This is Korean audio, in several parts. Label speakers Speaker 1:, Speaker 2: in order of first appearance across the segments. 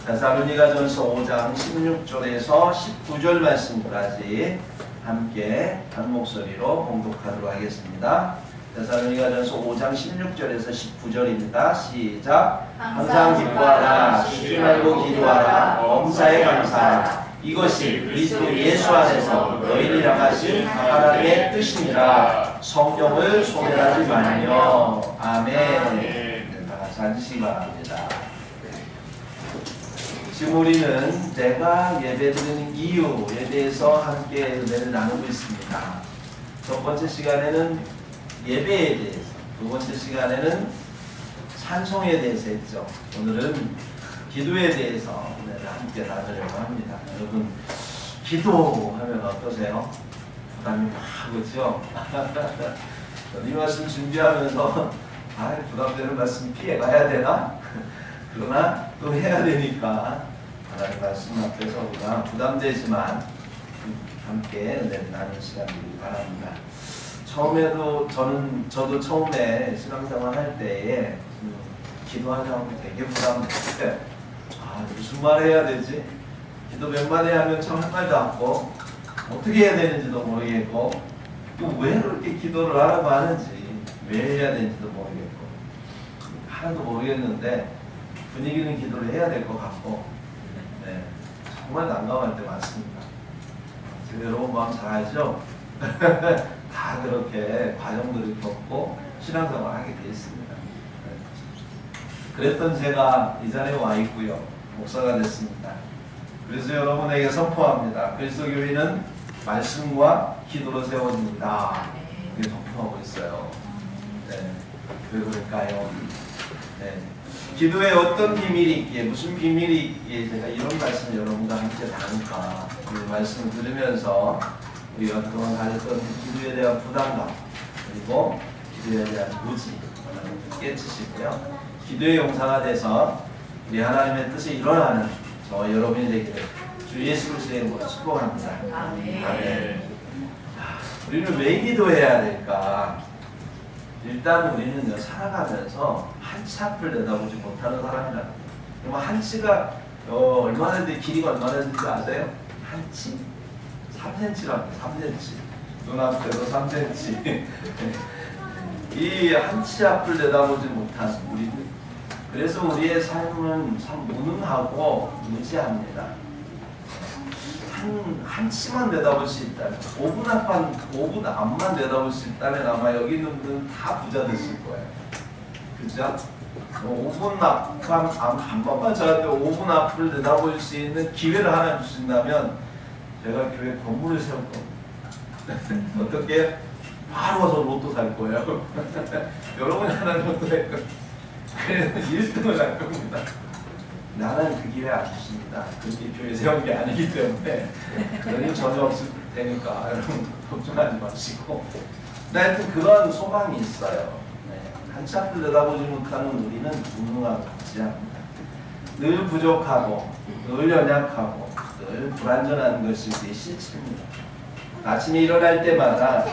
Speaker 1: 데살로니가전서 5장 16절에서 19절 말씀까지 함께 한 목소리로 봉독하도록 하겠습니다. 데살로니가전서 5장 16절에서 19절입니다. 시작. 항상 기뻐하라, 쉬지 말고 기도하라, 범사에 감사하라. 이것이 그리스도 예수 안에서 너희를 향하신 하나님의 뜻이니라. 성령을 소멸하지 말며. 아멘. 다 같이 앉으시기 바랍니다. 지금 우리는 내가 예배드리는 이유에 대해서 함께 은혜를 나누고 있습니다. 첫 번째 시간에는 예배에 대해서, 두 번째 시간에는 찬송에 대해서 했죠. 오늘은 기도에 대해서 은혜를 함께 나누려고 합니다. 여러분, 기도하면 어떠세요? 부담이 막 그렇죠? 이 말씀 준비하면서 부담되는 말씀 피해가야 되나? 그러나 또 해야 되니까 하나님 말씀 앞에서 우리가 부담되지만 함께 은혜를 나누는 시간 되길 바랍니다. 처음에도 저도 처음에 신앙생활 할 때에 기도하자고 되게 부담됐어요. 무슨 말 해야 되지? 기도 몇 마디 하면 참 할 말도 없고 어떻게 해야 되는지도 모르겠고 또 왜 그렇게 기도를 하라고 하는지 왜 해야 되는지도 모르겠고 하나도 모르겠는데 분위기는 기도를 해야 될 것 같고 정말 난감할 때 많습니다. 여러분 마음 잘 알죠? 다 그렇게 과정들을 겪고 신앙생활을 하게 되어 있습니다. 그랬던 제가 이 자리에 와 있고요. 목사가 됐습니다. 그래서 여러분에게 선포합니다. 그리스도교회는 말씀과 기도로 세워집니다. 이렇게 선포하고 있어요. 왜 그럴까요? 기도에 어떤 비밀이 있기에, 무슨 비밀이 있기에 제가 이런 말씀을 여러분과 함께 나눌까? 이 말씀을 들으면서 우리가 그동안 가졌던 기도에 대한 부담감, 그리고 기도에 대한 무지 깨치시고요. 기도의 용사가 돼서 우리 하나님의 뜻이 일어나는 저 여러분이 되기를 주 예수 그리스도의 이름으로 축복합니다. 아멘. 우리는 왜 기도해야 될까? 일단 우리는 살아가면서 한치 앞을 내다보지 못하는 사람이다. 한치가 얼마나 되는지, 길이가 얼마나 되는지 아세요? 한치? 3cm랍니다. 3cm. 눈앞에서 3cm. 이 한치 앞을 내다보지 못하는 우리들. 그래서 우리의 삶은 참 무능하고 무지합니다. 한치만 내다볼 수 있다면, 5분 앞만 내다볼 수 있다면 아마 여기 있는 분들은 다 부자 되실 거예요. 그죠? 5분 앞만, 한 번만 저한테 5분 앞을 내다볼 수 있는 기회를 하나 주신다면 제가 교회 건물을 세울 겁니다. 어떻게? 바로 와서 로또 살 거예요. 여러분이 하나 로또 살 거예요. 그래서 1등을 할 겁니다. 나는 그 기회 안 주십니다. 그게 교회 세운 게 아니기 때문에 그러니 전혀 없을 테니까 여러분 걱정하지 마시고. 하여튼 그런 소망이 있어요. 한치 앞을 내다보지 못하는 우리는 무능하고 무지합니다. 늘 부족하고 늘 연약하고 늘 불완전한 것이 우리의 실체입니다. 아침에 일어날 때마다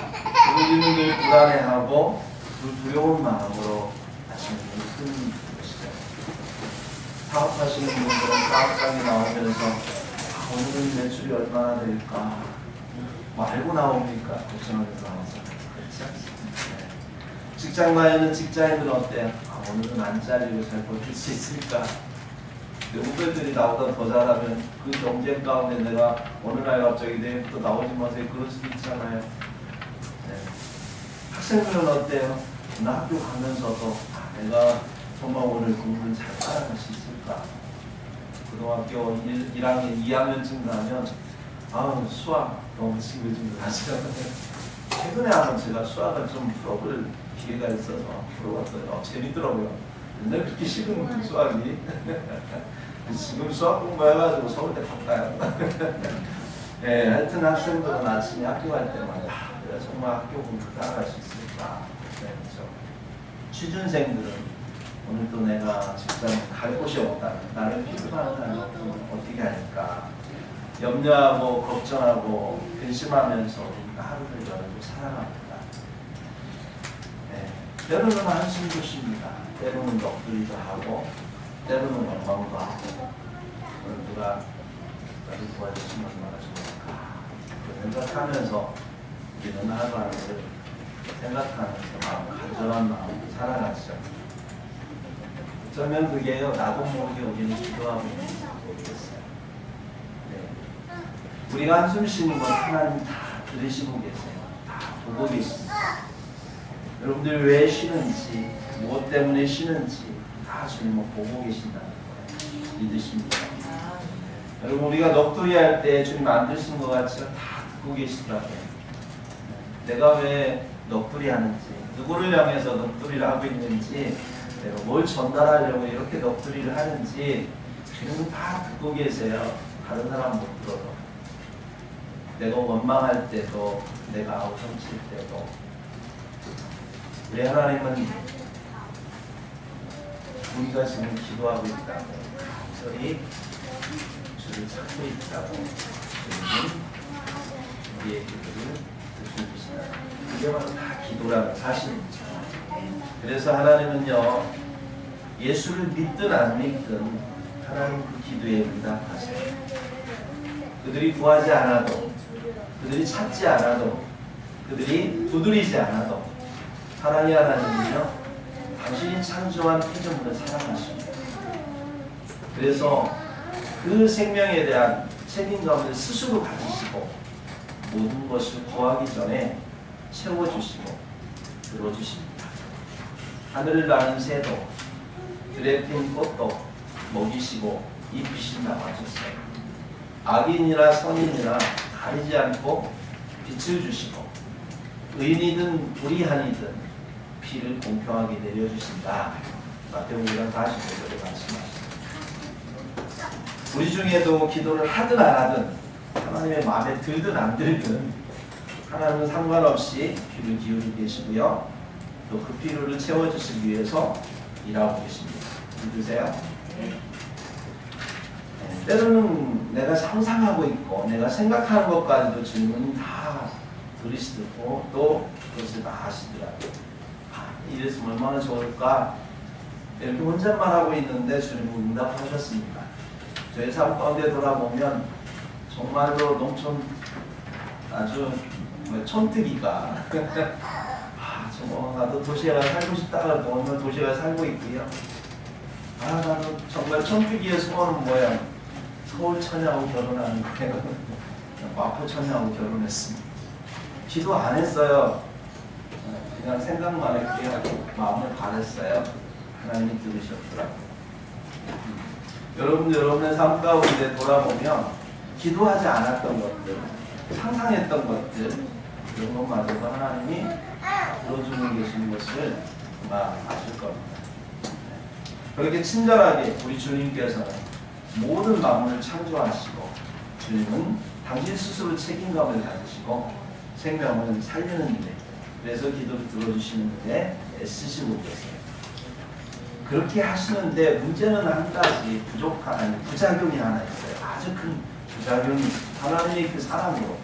Speaker 1: 우리는 늘 불안해하고 두려운 마음으로 아침에 뜨는 것이죠. 사업하시는 분들은 사업장에 나오면서 오늘은 매출이 얼마나 될까? 뭐 알고 나옵니까? 걱정하면서 나와서 그렇지 않습니다. 직장 다니는 직장인은 어때요? 오늘은 안 잘리고 잘 버틸 수 있을까? 후배들이 나보다 더 잘하면 그 경쟁 가운데 내가 어느 날 갑자기 내일부터 나오지 마세요. 그럴 수도 있잖아요. 학생들은 어때요? 나 학교 가면서도 내가 정말 오늘 공부를 잘 따라갈 수 있을까? 고등학교 1학년, 2학년쯤 가면 수학 너무 징글징글하죠. 최근에 한번 제가 수학을 좀 풀어볼 기회가 있어서 풀어봤어요. 재밌더라고요. 옛날 그렇게 싫은 수학이. 지금 수학 공부해가지고 서울대 갈까요? 하여튼 학생들은 아침에 학교 갈 때마다 내가 정말 학교 공부 따라갈 수 있을까? 그렇죠. 취준생들은 오늘 또 내가 직장 갈 곳이 없다. 나를 필요한 사람이 없으면 어떻게 할까? 염려하고 걱정하고 근심하면서 하루를 열고 살아갑니다. 때로는 한숨도 쉽니다. 때로는 넋두리도 하고 때로는 원망도 하고 도와주시면 얼마나 좋을까 그 생각하면서 우리는 하루하루를 생각하면서 간절한 마음으로 살아가시죠. 어쩌면 그게요 나도 모르게 우리는 기도하고 있는지 모르겠어요. 네. 우리가 한숨 쉬는 건 하나님 다 들으시고 계세요. 다 보고 계십니다. 여러분들 왜 쉬는지 무엇 때문에 쉬는지 다 주님은 보고 계신다는 거예요. 믿으십니다. 여러분 우리가 넋두리 할 때 주님 안 드신 것 같지만 다 듣고 계시더라고요. 내가 왜 넋두리 하는지 누구를 향해서 넋두리를 하고 있는지 내가 뭘 전달하려고 이렇게 넋두리를 하는지 주님은 다 듣고 계세요. 다른 사람 못 들어도. 내가 원망할 때도 내가 아우성칠 때도 우리 하나님은 우리가 지금 기도하고 있다고 간절히 주를 찾고 있다고 주님은 우리의 기도를 듣고 계시다. 그게 바로 다 기도라는 사실입니다. 그래서 하나님은요 예수를 믿든 안 믿든 하나님 그 기도에 응답하세요. 그들이 구하지 않아도 그들이 찾지 않아도 그들이 두드리지 않아도 사랑의 하나님은요 당신이 창조한 피조물을 사랑하십니다. 그래서 그 생명에 대한 책임감을 스스로 가지시고 모든 것을 구하기 전에 채워주시고 들어주십니다. 하늘을 나는 새도 들에 핀 꽃도 먹이시고 입히신다고 하셨어요. 악인이나 선인이나 가리지 않고 빛을 주시고 의인이든 불의한이든 피를 공평하게 내려주신다. 마태복음 45절에 말씀하십니다. 우리 중에도 기도를 하든 안 하든 하나님의 마음에 들든 안 들든 하나님은 상관없이 귀를 기울이고 계시고요. 또 그 필요를 채워주시기 위해서 일하고 계십니다. 믿으세요? 네. 때로는 내가 상상하고 있고 내가 생각하는 것까지도 주님은 다 들으시고 또 그것을 다 하시더라고요. 이랬으면 얼마나 좋을까 이렇게 혼잣말 하고 있는데 주님은 응답하셨습니다. 저희 삶 가운데 돌아보면 정말로 농촌 아주 촌뜨기가 나도 도시에 가서 살고 싶다가 오늘 도시에 가서 살고 있고요. 나도 정말 촌뜨기의 소원은 뭐야? 서울 처녀하고 결혼하는 거예요. 마포 처녀하고 결혼했습니다. 기도 안 했어요. 그냥 생각만 했고요. 마음을 바랬어요. 하나님이 들으셨더라고요. 여러분의 삶 가운데 돌아보면 기도하지 않았던 것들, 상상했던 것들 이런 것마저도 하나님이 들어주고 계시는 것을 아마 아실 겁니다. 그렇게 친절하게 우리 주님께서는 모든 만물을 창조하시고 주님은 당신 스스로 책임감을 가지시고 생명을 살리는 일에 그래서 기도를 들어주시는 일에 애쓰시고 계세요. 그렇게 하시는데 문제는 한 가지 부작용이 하나 있어요. 아주 큰 부작용이 하나님의 그 사랑으로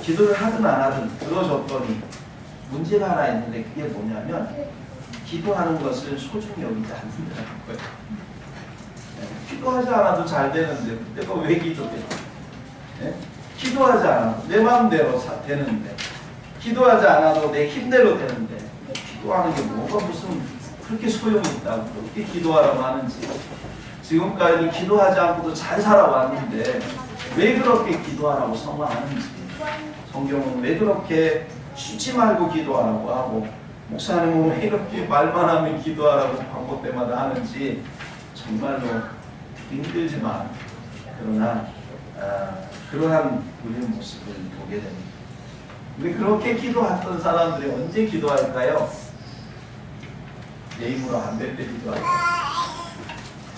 Speaker 1: 기도를 하든 안 하든 들어줬더니 문제가 하나 있는데 그게 뭐냐면 기도하는 것을 소중히 여기지 않는다는 거예요. 기도하지 않아도 잘 되는데 내가 왜 기도해? 기도하지 않아도 내 마음대로 되는데 기도하지 않아도 내 힘대로 되는데 기도하는 게 뭐가 무슨 그렇게 소용이 있다고 그렇게 기도하라고 하는지 지금까지도 기도하지 않고도 잘 살아왔는데 왜 그렇게 기도하라고 선언하는지 성경은 왜 그렇게 쉬지 말고 기도하라고 하고 목사님은 왜 이렇게 말만 하면 기도하라고 광고 때마다 하는지 정말로 힘들지만 그러나 그러한 우리의 모습을 보게 됩니다. 우리 그렇게 기도했던 사람들이 언제 기도할까요? 내 힘으로 안 될 때 기도할까요?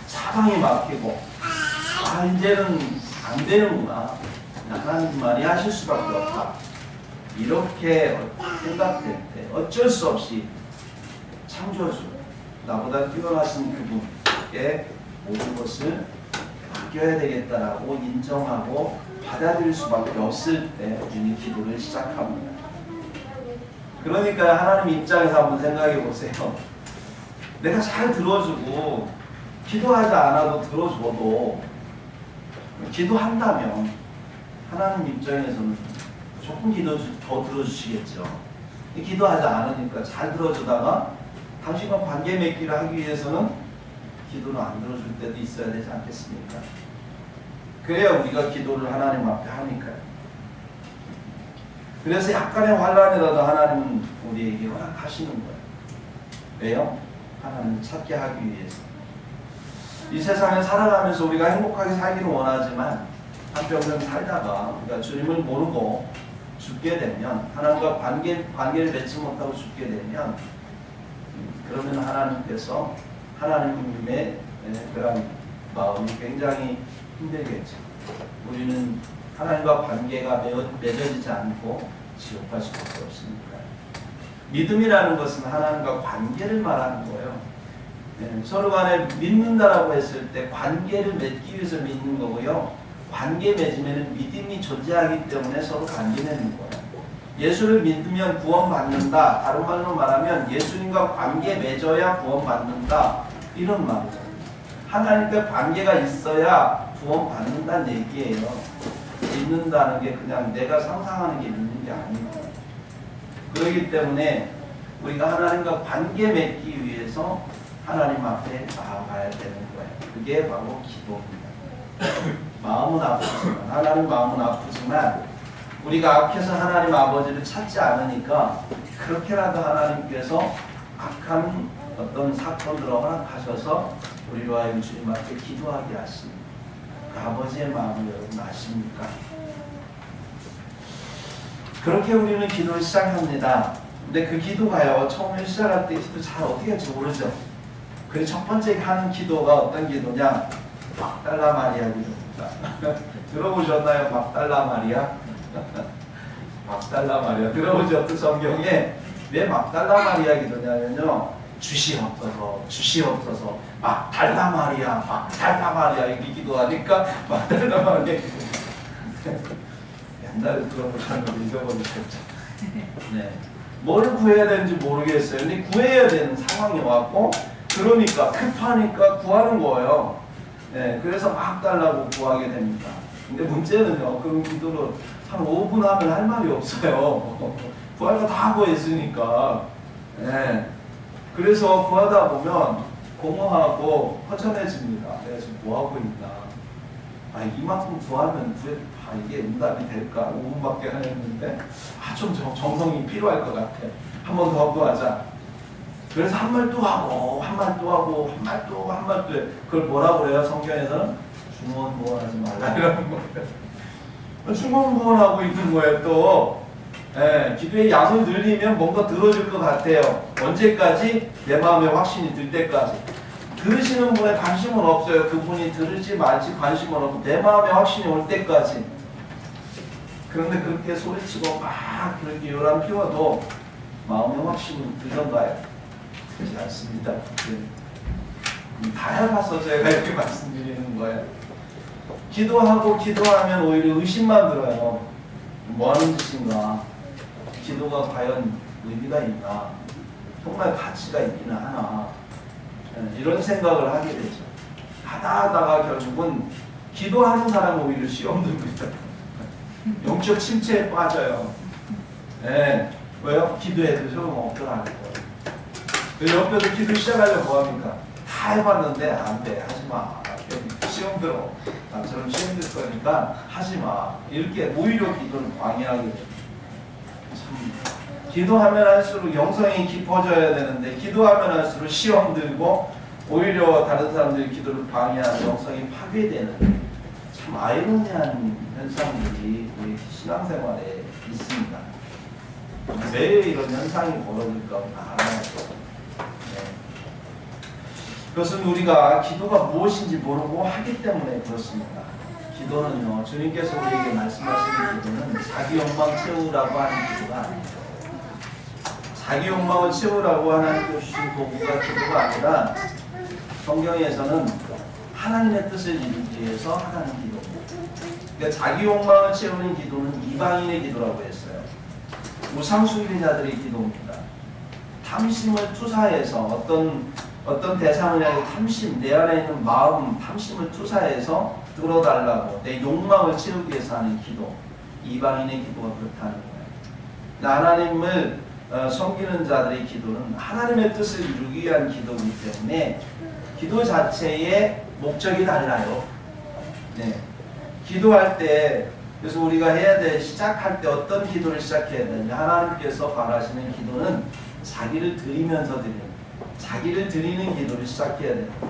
Speaker 1: 사방이 막히고 이제는 안 되는구나. 하나님 말이 하실 수밖에 없다. 이렇게 생각될 때 어쩔 수 없이 창조주 나보다 뛰어나신 그분께 모든 것을 맡겨야 되겠다라고 인정하고 받아들일 수밖에 없을 때 우리는 기도를 시작합니다. 그러니까 하나님 입장에서 한번 생각해 보세요. 내가 잘 들어주고 기도하지 않아도 들어줘도 기도한다면 하나님 입장에서는 무조건 기도 더 들어주시겠죠. 기도하지 않으니까 잘 들어주다가 당신과 관계 맺기를 하기 위해서는 기도를 안 들어줄 때도 있어야 되지 않겠습니까? 그래야 우리가 기도를 하나님 앞에 하니까요. 그래서 약간의 환란이라도 하나님은 우리에게 허락하시는 거예요. 왜요? 하나님을 찾게 하기 위해서. 이 세상에 살아가면서 우리가 행복하게 살기를 원하지만 한평생 살다가 우리가 주님을 모르고 죽게 되면, 하나님과 관계를 맺지 못하고 죽게 되면, 그러면 하나님께서 하나님의 그런 마음이 굉장히 힘들겠죠. 우리는 하나님과 관계가 맺어지지 않고 지옥 갈 수밖에 없으니까요. 믿음이라는 것은 하나님과 관계를 말하는 거예요. 서로 간에 믿는다라고 했을 때 관계를 맺기 위해서 믿는 거고요. 관계 맺으면 믿음이 존재하기 때문에 서로 관계 맺는 거예요. 예수를 믿으면 구원받는다. 다른 말로 말하면 예수님과 관계 맺어야 구원받는다. 이런 말이죠. 하나님과 관계가 있어야 구원받는다는 얘기예요. 믿는다는 게 그냥 내가 상상하는 게 믿는 게 아닙니다. 그렇기 때문에 우리가 하나님과 관계 맺기 위해서 하나님 앞에 나아가야 되는 거예요. 그게 바로 기도입니다. 마음은 아프지만, 하나님 마음은 아프지만 우리가 악해서 하나님 아버지를 찾지 않으니까 그렇게라도 하나님께서 악한 어떤 사건들을 허락하셔서 우리로 하여금 주님 앞에 기도하게 하십니다. 그 아버지의 마음을 여러분 아십니까? 그렇게 우리는 기도를 시작합니다. 근데 그 기도가요, 처음에 시작할 때 기도 잘 어떻게 할지 모르죠. 그래서 첫 번째 하는 기도가 어떤 기도냐? 막달라 마리아 기도입니다. 들어보셨나요? 막달라 마리아? 막달라 마리아 들어보셨죠? 성경에 왜 막달라 마리아 기도냐면요, 주시옵소서 막달라 마리아 이렇게 기도하니까 막달라 마리아 옛날에 들어보셨는데 잊어버리셨죠. 네, 뭘 구해야 되는지 모르겠어요. 근데 구해야 되는 상황이 왔고, 그러니까 급하니까 구하는 거예요. 네, 그래서 막 달라고 구하게 됩니다. 근데 문제는요, 그런 기도를 한 5분 하면 할 말이 없어요. 구할 거 다 구했으니까. 네. 그래서 구하다 보면 공허하고 허전해집니다. 내가 지금 뭐하고 있나. 이만큼 구하면 이게 응답이 될까? 5분밖에 안 했는데 좀 정성이 필요할 것 같아. 한 번 더 구하자. 그래서 한 말 또 하고 한 말 또 하고 한 말 또 해. 그걸 뭐라고 그래요? 성경에서는 중언부언하지 말라 이러는 거예요. 중언부언하고 있는 거예요. 또 기도의 양을 늘리면 뭔가 들어줄 것 같아요. 언제까지? 내 마음에 확신이 들 때까지. 들으시는 분에 관심은 없어요. 그분이 들을지 말지 관심은 없고 내 마음에 확신이 올 때까지. 그런데 그렇게 소리치고 막 그렇게 요람 피워도 마음에 확신이 들던가요? 그렇지 않습니다. 다 해봤어 제가 이렇게 말씀드리는 거예요. 기도하면 오히려 의심만 들어요. 뭐 하는 짓인가? 기도가 과연 의미가 있나? 정말 가치가 있기는 하나? 이런 생각을 하게 되죠. 하다가 결국은 기도하는 사람은 오히려 시험 듭니다. 영적 침체에 빠져요. 왜요? 기도해도 소용 없더라는 거예요. 옆에서 기도 시작하려고 합니까? 다 해봤는데 안 돼. 하지마. 시험 들어. 나처럼 시험 들 거니까 하지마. 이렇게 오히려 기도를 방해하게 됩니다. 참, 기도하면 할수록 영성이 깊어져야 되는데 기도하면 할수록 시험 들고 오히려 다른 사람들이 기도를 방해하는 영성이 파괴되는 참 아이러니한 현상들이 우리 신앙생활에 있습니다. 왜 이런 현상이 벌어질까 알아야 돼요. 그것은 우리가 기도가 무엇인지 모르고 하기 때문에 그렇습니다. 기도는요, 주님께서 우리에게 말씀하시는 기도는 자기 욕망 채우라고 하는 기도가 아니에요. 자기 욕망을 채우라고 하나님께 주신 도구가 기도가 아니라 성경에서는 하나님의 뜻을 이루기 위해서 하는 기도입니다. 그러니까 자기 욕망을 채우는 기도는 이방인의 기도라고 했어요. 우상숭배자들의 기도입니다. 탐심을 투사해서 어떤 어떤 대상을 향해 탐심, 내 안에 있는 마음, 탐심을 투사해서 뚫어달라고 내 욕망을 채우기 위해서 하는 기도, 이방인의 기도가 그렇다는 거예요. 하나님을 섬기는 자들의 기도는 하나님의 뜻을 이루기 위한 기도이기 때문에 기도 자체의 목적이 달라요. 네. 기도할 때 그래서 우리가 해야 돼 시작할 때 어떤 기도를 시작해야 되냐? 하나님께서 바라시는 기도는 자기를 드리면서 드리는, 자기를 드리는 기도를 시작해야 됩니다.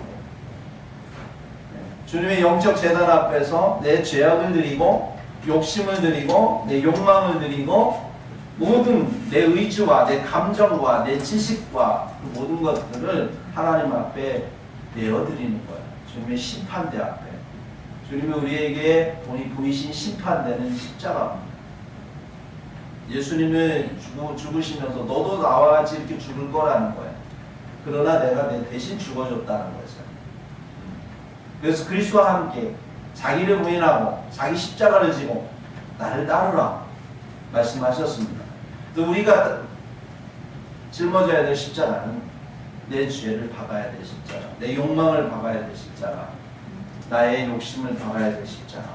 Speaker 1: 주님의 영적 재단 앞에서 내 죄악을 드리고 욕심을 드리고 내 욕망을 드리고 모든 내 의지와 내 감정과 내 지식과 그 모든 것들을 하나님 앞에 내어드리는 거예요. 주님의 심판대 앞에. 주님이 우리에게 보이신 심판대는 십자가입니다. 예수님을 죽으시면서 너도 나와 같이 이렇게 죽을 거라는 거예요. 그러나 내가 내 대신 죽어줬다는 거죠. 그래서 그리스도와 함께 자기를 부인하고 자기 십자가를 지고 나를 따르라 말씀하셨습니다. 또 우리가 짊어져야 될 십자가는 내 죄를 박아야 될 십자가, 내 욕망을 박아야 될 십자가, 나의 욕심을 박아야 될 십자가,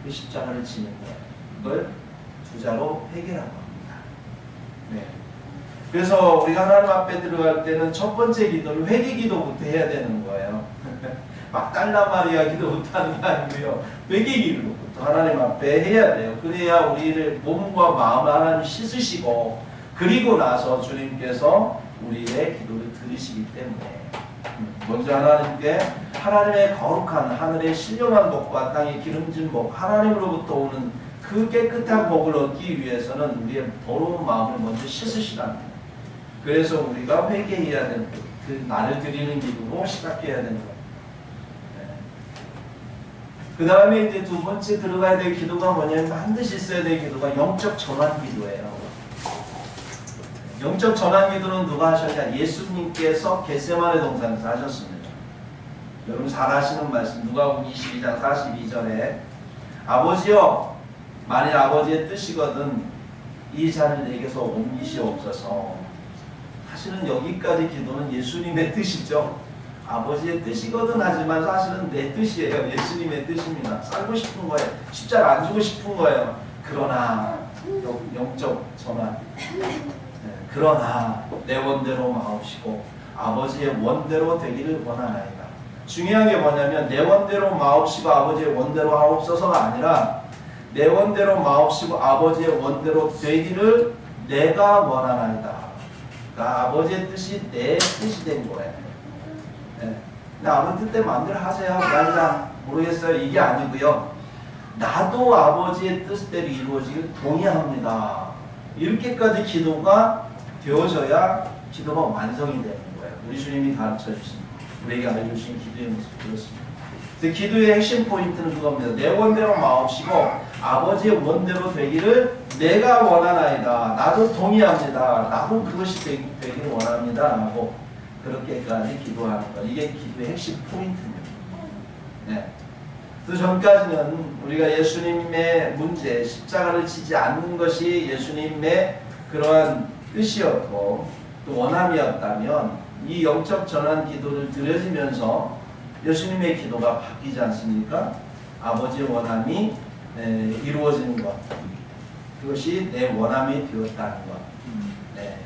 Speaker 1: 그 십자가를 지는 거예요. 그걸 두 자로 회개라고 합니다. 네. 그래서 우리가 하나님 앞에 들어갈 때는 첫 번째 기도는 회개 기도부터 해야 되는 거예요. 막 달라 마리아 기도부터 하는 게 아니고요. 회개 기도부터 하나님 앞에 해야 돼요. 그래야 우리를 몸과 마음을 하나님 씻으시고 그리고 나서 주님께서 우리의 기도를 들으시기 때문에 먼저 하나님께 하나님의 거룩한 하늘의 신령한 복과 땅의 기름진 복 하나님으로부터 오는 그 깨끗한 복을 얻기 위해서는 우리의 더러운 마음을 먼저 씻으시랍니다. 그래서 우리가 회개해야 되는 그 나를 드리는 기도로 시작해야 되는 거예요. 그 다음에 이제 두 번째 들어가야 될 기도가 뭐냐면 반드시 있어야 될 기도가 영적 전환 기도예요. 영적 전환 기도는 누가 하셨냐? 예수님께서 겟세마네 동산에서 하셨습니다. 여러분 잘 아시는 말씀 누가복음 22장 42절에 아버지여 만일 아버지의 뜻이거든 이 잔을 내게서 옮기시옵소서. 사실은 여기까지 기도는 예수님의 뜻이죠. 아버지의 뜻이거든 하지만 사실은 내 뜻이에요. 예수님의 뜻입니다. 살고 싶은 거예요. 십자가 안 주고 싶은 거예요. 그러나 영적 전환. 그러나 내 원대로 마옵시고 아버지의 원대로 되기를 원하나이다. 중요한 게 뭐냐면 내 원대로 마옵시고 아버지의 원대로 하옵소서가 아니라 내 원대로 마옵시고 아버지의 원대로 되기를 내가 원하나이다. 그러니까 아버지의 뜻이 내 뜻이 된 거예요. 아버지 뜻대로 마음대로 하세요. 난 모르겠어요. 이게 아니고요. 나도 아버지의 뜻대로 이루어지길 동의합니다. 이렇게까지 기도가 되어져야 기도가 완성이 되는 거예요. 우리 주님이 가르쳐 주신, 우리에게 알려주신 기도의 모습 그렇습니다. 그래서 기도의 핵심 포인트는 그겁니다. 내 원대로 마옵시고 아버지의 원대로 되기를 내가 원하나이다. 나도 동의합니다. 나도 그것이 되기를 원합니다. 라고 그렇게까지 기도하는 것. 이게 기도의 핵심 포인트입니다. 네. 그 전까지는 우리가 예수님의 문제, 십자가를 지지 않는 것이 예수님의 그러한 뜻이었고 또 원함이었다면 이 영적 전환 기도를 드려지면서 예수님의 기도가 바뀌지 않습니까? 아버지의 원함이 이루어지는 것. 그것이 내 원함이 되었다는 것. 네.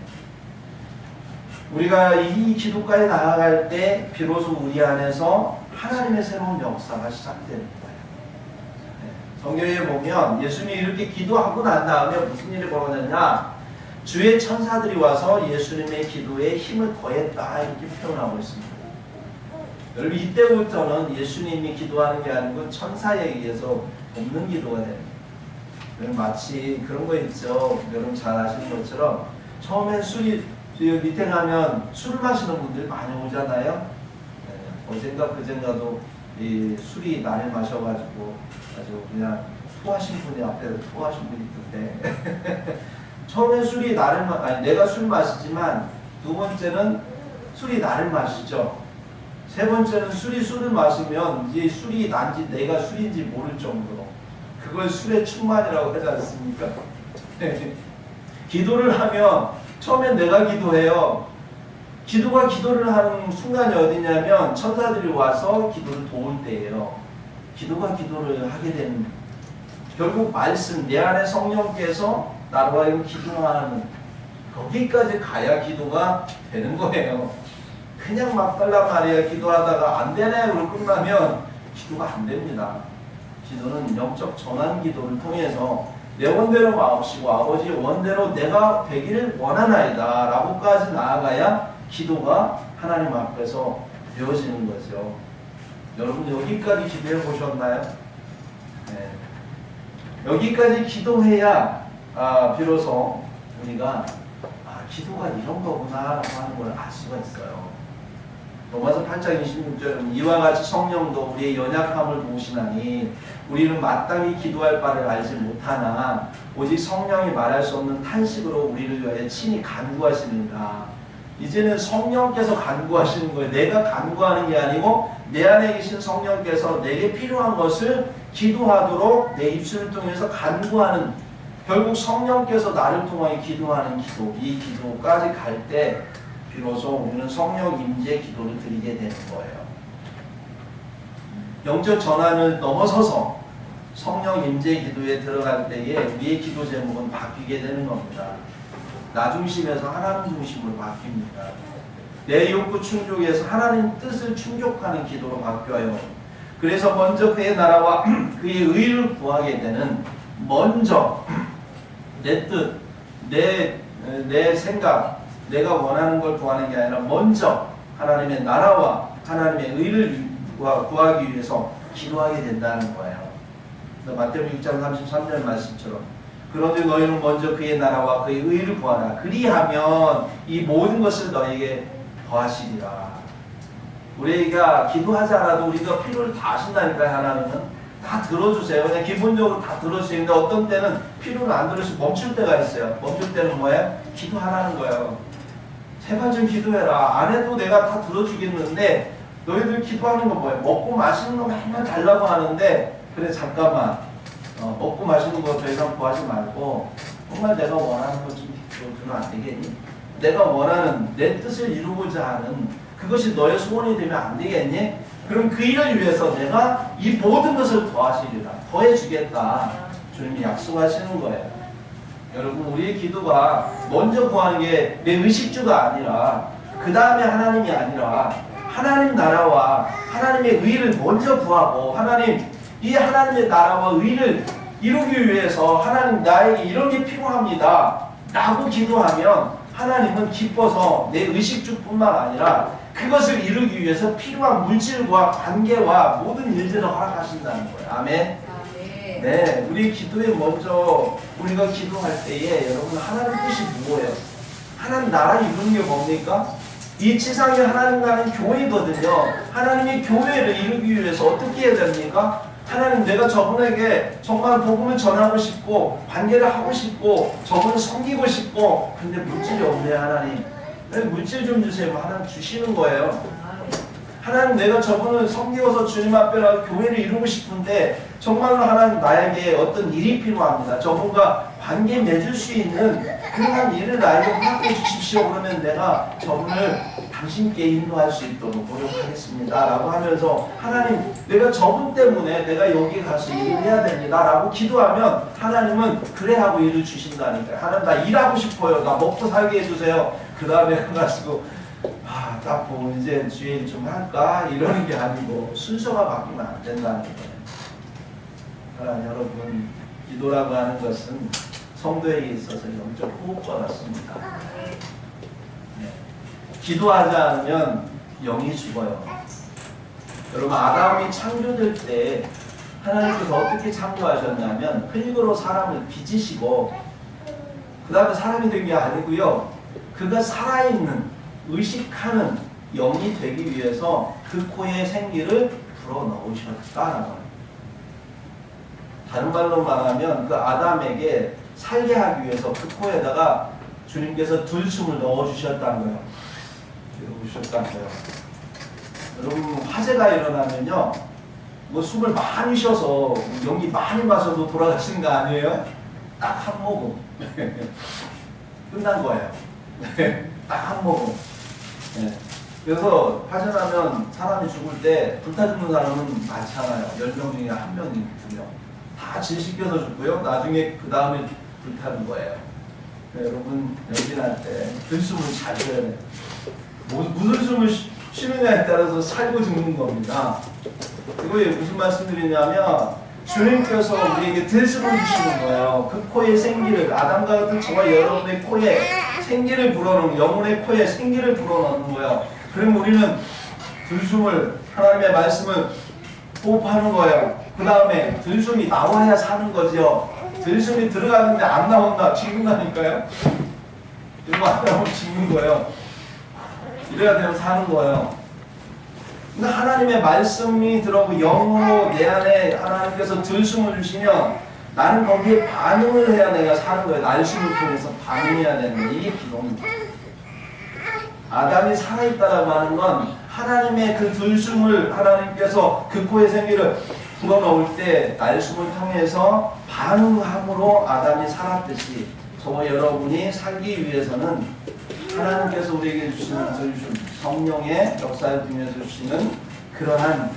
Speaker 1: 우리가 이 기도까지 나아갈 때 비로소 우리 안에서 하나님의 새로운 역사가 시작되는 거예요. 성경에 보면 예수님이 이렇게 기도하고 난 다음에 무슨 일이 벌어졌냐? 주의 천사들이 와서 예수님의 기도에 힘을 더했다 이렇게 표현하고 있습니다. 여러분 이때부터는 예수님이 기도하는 게 아니고 천사에 의해서 돕는 기도가 됩니다. 마치 그런 거 있죠. 여러분 잘 아시는 것처럼 처음엔 술이 밑에 가면 술을 마시는 분들이 많이 오잖아요. 어젠가 그젠가도 이 술이 나를 마셔가지고 아주 그냥 토하신 분이 앞에 토하신 분이 있던데 처음엔 술이 나를 내가 술 마시지만 두 번째는 술이 나를 마시죠. 세 번째는 술을 마시면 이제 술이 난지 내가 술인지 모를 정도로 그걸 술의 충만이라고 하지 않습니까? 기도를 하면 처음엔 내가 기도해요. 기도가 기도를 하는 순간이 어디냐면 천사들이 와서 기도를 도울 때예요. 기도가 기도를 하게 되는, 결국 말씀, 내 안에 성령께서 나로 하여금 기도하는, 거기까지 가야 기도가 되는 거예요. 그냥 막달라 말이야 기도하다가 안 되네 그러고 끝나면 기도가 안 됩니다. 기도는 영적 전환 기도를 통해서 내 원대로 마옵시고 아버지 원대로 내가 되기를 원하나이다 라고까지 나아가야 기도가 하나님 앞에서 되어지는 거죠. 여러분 여기까지 기도해 보셨나요? 네. 여기까지 기도해야 비로소 우리가 기도가 이런 거구나 라고 하는 걸 알 수가 있어요. 로마서 8장 26절은 이와 같이 성령도 우리의 연약함을 도우시나니 우리는 마땅히 기도할 바를 알지 못하나 오직 성령이 말할 수 없는 탄식으로 우리를 위하여 친히 간구하시는가. 이제는 성령께서 간구하시는 거예요. 내가 간구하는 게 아니고 내 안에 계신 성령께서 내게 필요한 것을 기도하도록 내 입술을 통해서 간구하는, 결국 성령께서 나를 통하여 기도하는 기도, 이 기도까지 갈 때 비로소 우리는 성령 임재 기도를 드리게 되는 거예요. 영적 전환을 넘어서서 성령 임재 기도에 들어갈 때에 우리의 기도 제목은 바뀌게 되는 겁니다. 나 중심에서 하나님 중심으로 바뀝니다. 내 욕구 충족에서 하나님 뜻을 충족하는 기도로 바뀌어요. 그래서 먼저 그의 나라와 그의 의를 구하게 되는, 먼저 내 뜻, 내 생각, 내가 원하는 걸 구하는 게 아니라 먼저 하나님의 나라와 하나님의 의를 구하기 위해서 기도하게 된다는 거예요. 마태복음 6장 33절 말씀처럼 그런데 너희는 먼저 그의 나라와 그의 의를 구하라. 그리하면 이 모든 것을 너에게 더하시리라. 우리가 기도하지 않아도 우리가 필요를 다 하신다니까요. 하나님은 다 들어주세요. 그냥 기본적으로 다 들어주시는데 어떤 때는 필요를 안 들으시고 멈출 때가 있어요. 멈출 때는 뭐예요? 기도하라는 거예요. 제발 좀 기도해라. 안 해도 내가 다 들어주겠는데 너희들 기도하는 건 뭐예요? 먹고 마시는 거 맨날 달라고 하는데 그래 잠깐만 먹고 마시는 거 더 이상 구하지 말고 정말 내가 원하는 것 좀 들어주면 안 되겠니? 내가 원하는 내 뜻을 이루고자 하는 그것이 너의 소원이 되면 안 되겠니? 그럼 그 일을 위해서 내가 이 모든 것을 더하시리라. 더해주겠다. 주님이 약속하시는 거예요. 여러분 우리의 기도가 먼저 구하는 게 내 의식주가 아니라 그 다음에 하나님이 아니라 하나님 나라와 하나님의 의를 먼저 구하고 하나님 이 하나님의 나라와 의를 이루기 위해서 하나님 나에게 이런 게 필요합니다 라고 기도하면 하나님은 기뻐서 내 의식주뿐만 아니라 그것을 이루기 위해서 필요한 물질과 관계와 모든 일들을 허락하신다는 거예요. 아멘. 네, 우리 기도에 먼저 우리가 기도할 때에 여러분 하나님 뜻이 뭐예요? 하나님 나라 이루는 게 뭡니까? 이 지상에 하나님 나라는 교회거든요. 하나님의 교회를 이루기 위해서 어떻게 해야 됩니까? 하나님 내가 저분에게 정말 복음을 전하고 싶고 관계를 하고 싶고 저분을 섬기고 싶고 근데 물질이 없네 하나님. 물질 좀 주세요. 하나님 주시는 거예요. 하나님 내가 저분을 섬기어서 주님 앞에 교회를 이루고 싶은데 정말로 하나님 나에게 어떤 일이 필요합니다. 저분과 관계 맺을 수 있는 그러한 일을 나에게 허락해 주십시오. 그러면 내가 저분을 당신께 인도할 수 있도록 노력하겠습니다 라고 하면서 하나님 내가 저분 때문에 내가 여기 가서 일을 해야 됩니다 라고 기도하면 하나님은 그래 하고 일을 주신다니까요. 하나님 나 일하고 싶어요. 나 먹고 살게 해주세요. 그 다음에 가가지고 딱 보고 이제 주의 일 좀 할까? 이러는 게 아니고 순서가 바뀌면 안 된다는 거예요. 그러나 여러분 기도라고 하는 것은 성도에게 있어서 영적 호흡과 같습니다. 네. 기도하지 않으면 영이 죽어요. 여러분 아담이 창조될 때 하나님께서 어떻게 창조하셨냐면 흙으로 사람을 빚으시고 그 다음에 사람이 된 게 아니고요. 그가 살아있는 의식하는 영이 되기 위해서 그 코에 생기를 불어넣으셨다는 거예요. 다른 말로 말하면 그 아담에게 살게 하기 위해서 그 코에다가 주님께서 들숨을 넣어주셨다는 거예요. 넣어주셨다는 거예요. 여러분 화재가 일어나면요 뭐 숨을 많이 쉬어서 연기 많이 마셔도 돌아가시는 거 아니에요? 딱 한 모금 끝난 거예요. 딱 한 모금. 예. 그래서 파전하면 사람이 죽을 때 불타 죽는 사람은 많지 않아요. 10명 중에 1명, 2명. 다 질식해서 죽고요. 나중에 그 다음에 불타는 거예요. 네, 여러분 연기할 때 들숨을 잘 쉬어야 돼요. 무슨 숨을 쉬느냐에 따라서 살고 죽는 겁니다. 이거에 무슨 말씀드리냐면 주님께서 우리에게 들숨을 주시는 거예요. 그 코에 생기를, 아담과 같은 저와 여러분의 코에 생기를 불어넣는, 영혼의 코에 생기를 불어넣는 거예요. 그럼 우리는 들숨을, 하나님의 말씀을 호흡하는 거예요. 그 다음에 들숨이 나와야 사는 거죠. 들숨이 들어가는데 안 나온다, 죽는다니까요. 이거 안 나오면 죽는 거예요. 이래야 되면 사는 거예요. 근데 하나님의 말씀이 들어오고 영으로 내 안에 하나님께서 들숨을 주시면 나는 거기에 반응을 해야 내가 사는 거예요. 날숨을 통해서 반응해야 되는 게 이게 기도입니다. 아담이 살아있다라고 하는 건 하나님의 그 들숨을 하나님께서 그 코에 생기를 불어넣을 때 날숨을 통해서 반응함으로 아담이 살았듯이 저와 여러분이 살기 위해서는 하나님께서 우리에게 주시는 들숨, 성령의 역사를 통해서 주시는 그러한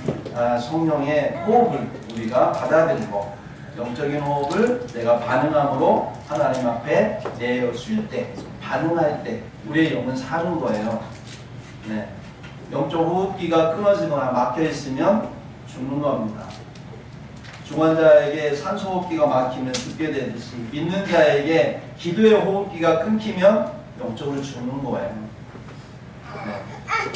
Speaker 1: 성령의 호흡을 우리가 받아들이고 영적인 호흡을 내가 반응함으로 하나님 앞에 내어 쉴 때, 반응할 때 우리의 영은 사는 거예요. 네. 영적 호흡기가 끊어지거나 막혀 있으면 죽는 겁니다. 중환자에게 산소 호흡기가 막히면 죽게 되듯이 믿는 자에게 기도의 호흡기가 끊기면 영적으로 죽는 거예요. 네.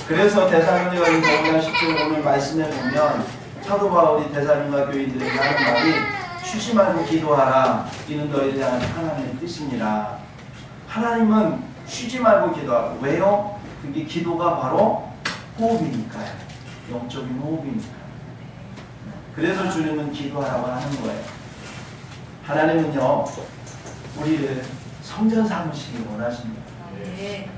Speaker 1: 그래서 데살로니가 5장 10절 오늘 말씀에 보면 사도 바울이 데살로니가 교인들에게 하는 말이 쉬지 말고 기도하라. 이는 너희에 대한 하나님의 뜻이니라. 하나님은 쉬지 말고 기도하고. 왜요? 그게 기도가 바로 호흡이니까요. 영적인 호흡이니까요. 그래서 주님은 기도하라고 하는 거예요. 하나님은요, 우리를 성전 삼으시기 원하십니다. 네.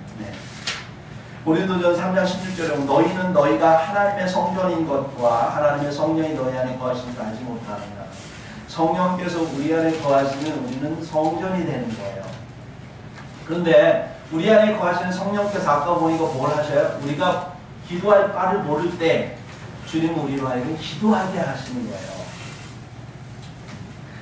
Speaker 1: 고린도전 3장 16절에 너희는 너희가 하나님의 성전인 것과 하나님의 성령이 너희 안에 거하시는 줄 알지 못하느냐. 성령께서 우리 안에 거하시면 우리는 성전이 되는 거예요. 그런데 우리 안에 거하시는 성령께서 아까 보니까 뭘 하셔요? 우리가 기도할 바를 모를 때 주님은 우리로 하여금 기도하게 하시는 거예요.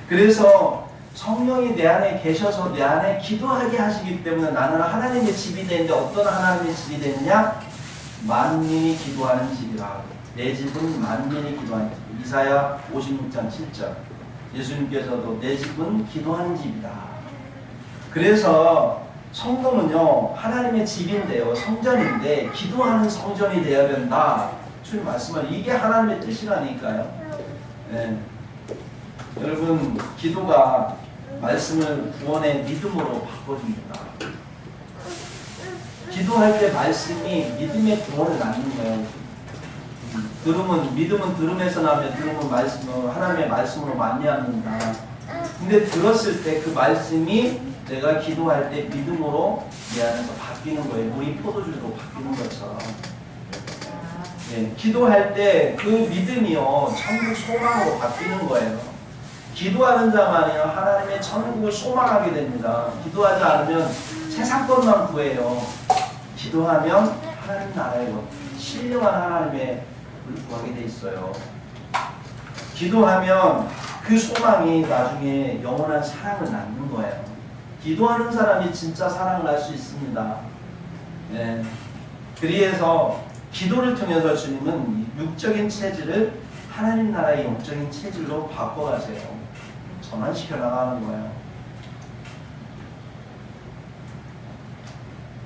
Speaker 1: 그래서 성령이 내 안에 계셔서 내 안에 기도하게 하시기 때문에 나는 하나님의 집이 되는데 어떤 하나님의 집이 되느냐? 만민이 기도하는 집이라. 내 집은 만민이 기도하는 집. 이사야 56장 7절. 예수님께서도 내 집은 기도하는 집이다. 그래서 성도는요, 하나님의 집인데요, 성전인데 기도하는 성전이 되어야 된다. 주님 말씀은 이게 하나님의 뜻이라니까요. 네. 여러분, 기도가 말씀을 구원의 믿음으로 바꿔줍니다. 기도할 때 말씀이 믿음의 구원을 낳는 거예요. 믿음은 들음에서 나면 들음은 하나님의 말씀으로 만미합니다. 근데 들었을 때 그 말씀이 내가 기도할 때 믿음으로 내 안에서 바뀌는 거예요. 물이 포도주로 바뀌는 것처럼. 네, 기도할 때 그 믿음이요, 천국 소망으로 바뀌는 거예요. 기도하는 자만이요, 하나님의 천국을 소망하게 됩니다. 기도하지 않으면 세상 것만 구해요. 기도하면 하나님 나라의 것, 신령한 하나님의 을 구하게 돼 있어요. 기도하면 그 소망이 나중에 영원한 사랑을 낳는 거예요. 기도하는 사람이 진짜 사랑을 날 수 있습니다. 네. 그래서 기도를 통해서 주님은 육적인 체질을 하나님 나라의 영적인 체질로 바꿔가세요. 전환시켜 나가는 거예요.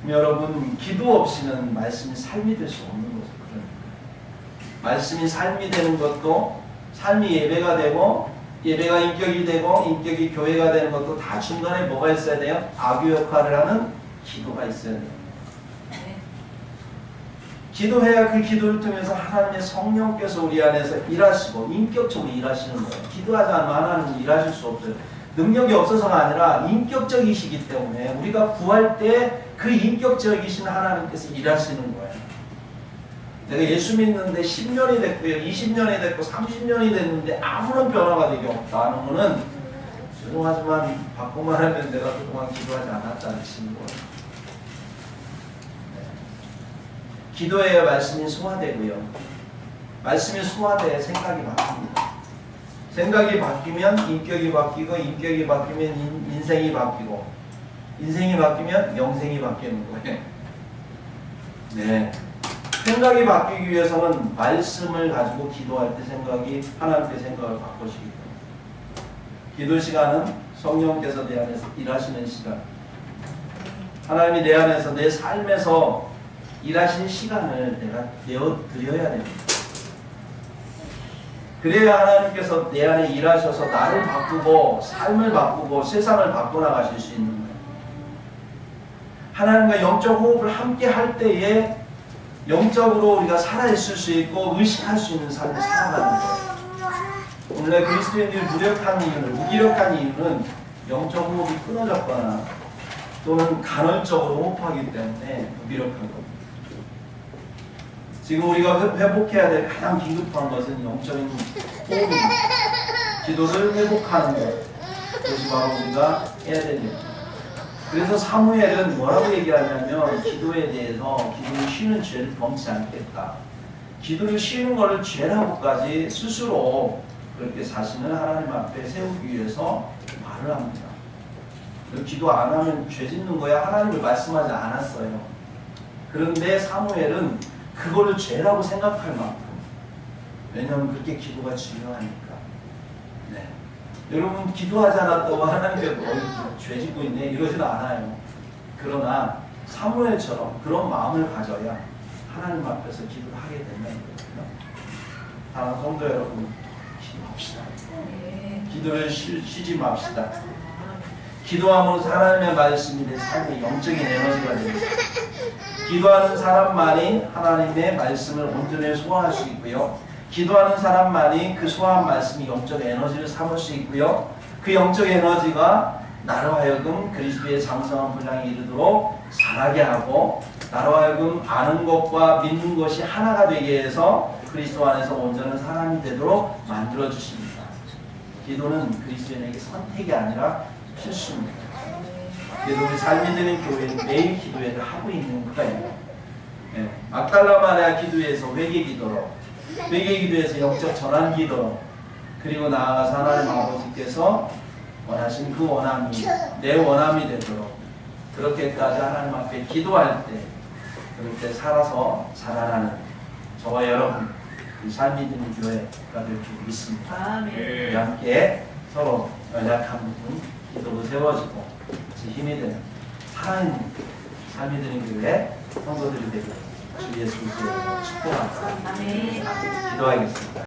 Speaker 1: 여러분, 기도 없이는 말씀이 삶이 될 수 없는 거죠. 말씀이 삶이 되는 것도, 삶이 예배가 되고, 예배가 인격이 되고, 인격이 교회가 되는 것도 다 중간에 뭐가 있어야 돼요? 악유 역할을 하는 기도가 있어야 돼요. 기도해야 그 기도를 통해서 하나님의 성령께서 우리 안에서 일하시고 인격적으로 일하시는 거예요. 기도하지 않으면 하나님은 일하실 수 없어요. 능력이 없어서가 아니라 인격적이시기 때문에 우리가 구할 때 그 인격적이신 하나님께서 일하시는 거예요. 내가 예수 믿는데 10년이 됐고요, 20년이 됐고 30년이 됐는데 아무런 변화가 되게 없다는 거는 죄송하지만 바꾸만 하면 내가 그동안 기도하지 않았다는 증거예요. 기도해야 말씀이 소화되고요. 말씀이 소화돼야 생각이 바뀝니다. 생각이 바뀌면 인격이 바뀌고, 인격이 바뀌면 인생이 바뀌고, 인생이 바뀌면 영생이 바뀌는 거예요. 네. 생각이 바뀌기 위해서는 말씀을 가지고 기도할 때 하나님께 생각을 바꾸시기 때문에. 기도 시간은 성령께서 내 안에서 일하시는 시간. 하나님이 내 안에서 내 삶에서 일하신 시간을 내가 내어드려야 됩니다. 그래야 하나님께서 내 안에 일하셔서 나를 바꾸고 삶을 바꾸고 세상을 바꿔나가실 수 있는 거예요. 하나님과 영적 호흡을 함께 할 때에 영적으로 우리가 살아있을 수 있고 의식할 수 있는 삶을 살아가는 거예요. 오늘날 그리스도인들이 무기력한 이유는 영적 호흡이 끊어졌거나 또는 간헐적으로 호흡하기 때문에 무기력한 겁니다. 지금 우리가 회복해야 될 가장 긴급한 것은 영적인 호흡입니다. 기도를 회복하는 것. 그것이 바로 우리가 해야 될 일입니다. 그래서 사무엘은 뭐라고 얘기하냐면 기도에 대해서 기도를 쉬는 죄를 범치 않겠다. 기도를 쉬는 것을 죄라고까지 스스로 그렇게 자신을 하나님 앞에 세우기 위해서 말을 합니다. 기도 안 하면 죄 짓는 거야 하나님을 말씀하지 않았어요. 그런데 사무엘은 그거를 죄라고 생각할 만큼, 왜냐하면 그렇게 기도가 중요하니까. 네. 여러분 기도하지 않았다고 하나님께 죄 짓고 있네 이러지는 않아요. 그러나 사무엘처럼 그런 마음을 가져야 하나님 앞에서 기도를 하게 되는 거거든요. 사랑하는 성도 여러분, 기도합시다. 기도를 쉬지 맙시다. 기도함으로써 하나님의 말씀이 내 삶의 영적인 에너지가 됩니다. 기도하는 사람만이 하나님의 말씀을 온전히 소화할 수 있고요. 기도하는 사람만이 그 소화한 말씀이 영적 에너지를 삼을 수 있고요. 그 영적 에너지가 나로 하여금 그리스도의 장성한 분량에 이르도록 자라게 하고, 나로 하여금 아는 것과 믿는 것이 하나가 되게 해서 그리스도 안에서 온전한 사람이 되도록 만들어 주십니다. 기도는 그리스도인에게 선택이 아니라 필수입니다. 그래서 우리 삶이 되는 교회는 매일 기도회를 하고 있는 거예요. 네. 막달라 마리아 기도회에서 회개 기도로, 회개 기도에서 영적 전환 기도로, 그리고 나아가서 하나님 아버지께서 원하신 그 원함이 내 원함이 되도록 그렇게까지 하나님 앞에 기도할 때, 그렇게 살아서 자라나는 저와 여러분 그 삶이 되는 교회가 될 줄 믿습니다. 우리 함께 서로 연약한 부분 기도로 세워지고 같이 힘이 되는 살아있는 삶이 되는 교회 성도들이 되기를 주 예수 그리스도로 축복합니다. 기도하겠습니다.